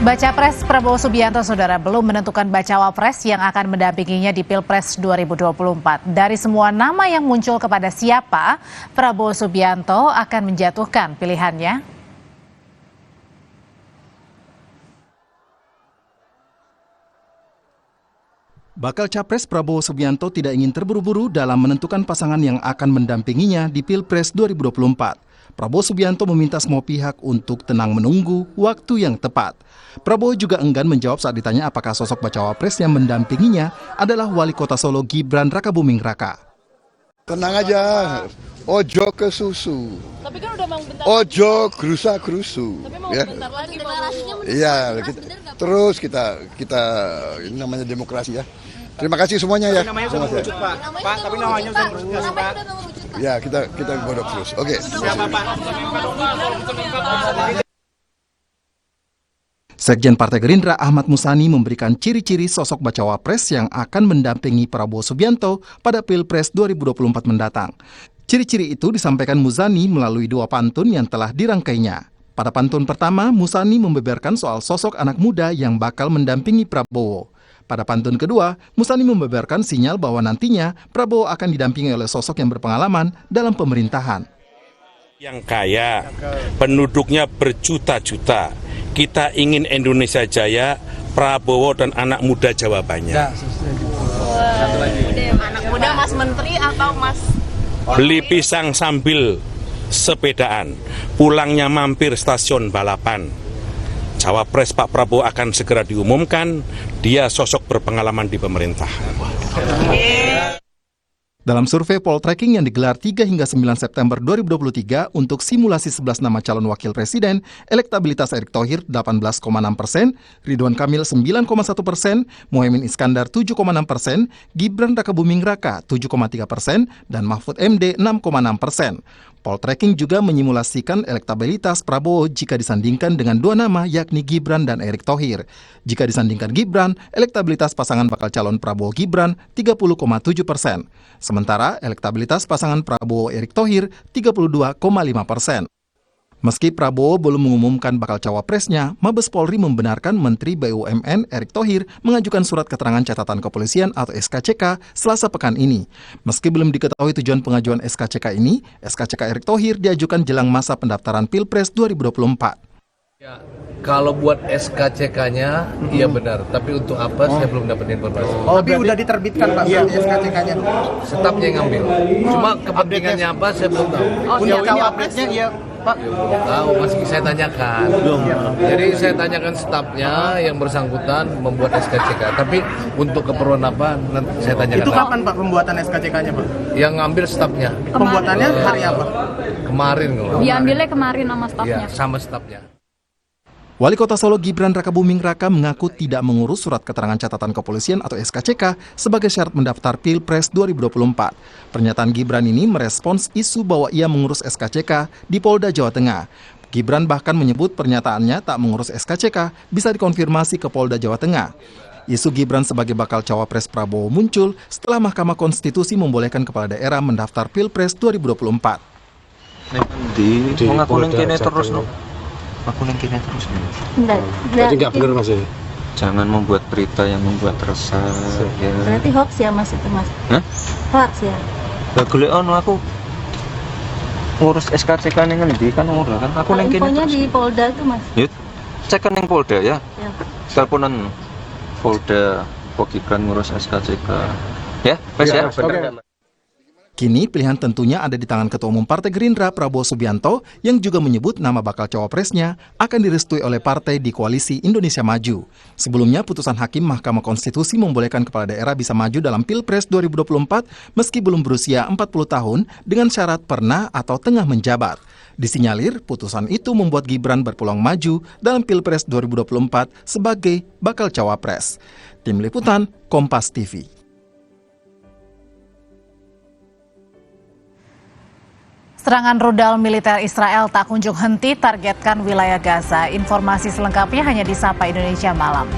Baca Pres Prabowo Subianto, saudara, belum menentukan bacawa pres yang akan mendampinginya di Pilpres 2024. Dari semua nama yang muncul, kepada siapa Prabowo Subianto akan menjatuhkan pilihannya? Bakal Capres Prabowo Subianto tidak ingin terburu-buru dalam menentukan pasangan yang akan mendampinginya di Pilpres 2024. Prabowo Subianto meminta semua pihak untuk tenang menunggu waktu yang tepat. Prabowo juga enggan menjawab saat ditanya apakah sosok bacawa pres yang mendampinginya adalah Wali Kota Solo Gibran Rakabuming Raka. Tenang aja, ojo ke susu. Tapi kan udah mau bentar ojo gerusa-gerusu. Tapi mau ya. bentar lagi deklarasinya Iya, terus kita ini namanya demokrasi ya. Terima kasih semuanya ya. Namanya sudah mengerucut, Pak. Pak, tapi namanya sudah mengerucut, Pak. Ya, kita godok terus. Oke. Siapa, Pak? Sekjen Partai Gerindra Ahmad Muzani memberikan ciri-ciri sosok bacawa pres yang akan mendampingi Prabowo Subianto pada Pilpres 2024 mendatang. Ciri-ciri itu disampaikan Muzani melalui dua pantun yang telah dirangkainya. Pada pantun pertama, Muzani membeberkan soal sosok anak muda yang bakal mendampingi Prabowo. Pada pantun kedua, Muzani membeberkan sinyal bahwa nantinya Prabowo akan didampingi oleh sosok yang berpengalaman dalam pemerintahan. Yang kaya, penduduknya berjuta-juta. Kita ingin Indonesia jaya, Prabowo dan anak muda jawabannya. anak muda Mas Menteri atau Mas Beli pisang sambil sepedaan, pulangnya mampir stasiun balapan. Cawapres Pak Prabowo akan segera diumumkan, dia sosok berpengalaman di pemerintah. Dalam survei Poltreking yang digelar 3 hingga 9 September 2023 untuk simulasi 11 nama calon wakil presiden, elektabilitas Erick Thohir 18,6%, Ridwan Kamil 9,1%, Mohaimin Iskandar 7,6%, Gibran Rakabuming Raka 7,3%, dan Mahfud MD 6,6%. Poltreking juga menyimulasikan elektabilitas Prabowo jika disandingkan dengan dua nama yakni Gibran dan Erick Thohir. Jika disandingkan Gibran, elektabilitas pasangan bakal calon Prabowo Gibran 30,7%. Sementara elektabilitas pasangan Prabowo Erick Thohir 32,5%. Meski Prabowo belum mengumumkan bakal cawapresnya, Mabes Polri membenarkan Menteri BUMN Erick Thohir mengajukan surat keterangan catatan kepolisian atau SKCK Selasa pekan ini. Meski belum diketahui tujuan pengajuan SKCK ini, SKCK Erick Thohir diajukan jelang masa pendaftaran Pilpres 2024. Ya, kalau buat SKCK-nya, iya benar. Tapi untuk apa, saya belum dapat informasi. Tapi udah diterbitkan, Pak, SKCK-nya. Stafnya yang ngambil. Cuma kepentingannya apa, saya belum tahu. Punya cawapresnya, iya, Pak. Tahu, masih saya tanyakan. Jadi saya tanyakan stafnya yang bersangkutan membuat SKCK. Tapi untuk keperluan apa, nanti saya tanyakan. Itu kapan, Pak, pembuatan SKCK-nya, Pak? Yang ngambil stafnya. Pembuatannya hari apa? Kemarin. diambilnya kemarin sama stafnya? Ya, sama stafnya. Wali Kota Solo Gibran Rakabuming Raka mengaku tidak mengurus surat keterangan catatan kepolisian atau SKCK sebagai syarat mendaftar Pilpres 2024. Pernyataan Gibran ini merespons isu bahwa ia mengurus SKCK di Polda Jawa Tengah. Gibran bahkan menyebut pernyataannya tak mengurus SKCK bisa dikonfirmasi ke Polda Jawa Tengah. Isu Gibran sebagai bakal cawapres Prabowo muncul setelah Mahkamah Konstitusi membolehkan kepala daerah mendaftar Pilpres 2024. Di mengaku kene terus no. Aku nengkini terus. Jadi nggak benar Mas ya? Jangan membuat berita yang membuat resah. Ya. Berarti hoax ya Mas itu Mas? Hah? Hoax ya? Golek ono aku ngurus SKCK ning ngendi kan ora kan aku neng kene. Infonya di Polda itu Mas? Yuk, cek ning Polda ya. Ya. Teleponan Polda Pak Gibran ngurus SKCK. Ya, wes ya. Benar. Kini pilihan tentunya ada di tangan Ketua Umum Partai Gerindra Prabowo Subianto yang juga menyebut nama bakal cawapresnya akan direstui oleh partai di Koalisi Indonesia Maju. Sebelumnya putusan Hakim Mahkamah Konstitusi membolehkan kepala daerah bisa maju dalam Pilpres 2024 meski belum berusia 40 tahun dengan syarat pernah atau tengah menjabat. Disinyalir putusan itu membuat Gibran berpeluang maju dalam Pilpres 2024 sebagai bakal cawapres. Tim Liputan Kompas TV. Serangan rudal militer Israel tak kunjung henti targetkan wilayah Gaza. Informasi selengkapnya hanya di Sapa Indonesia Malam.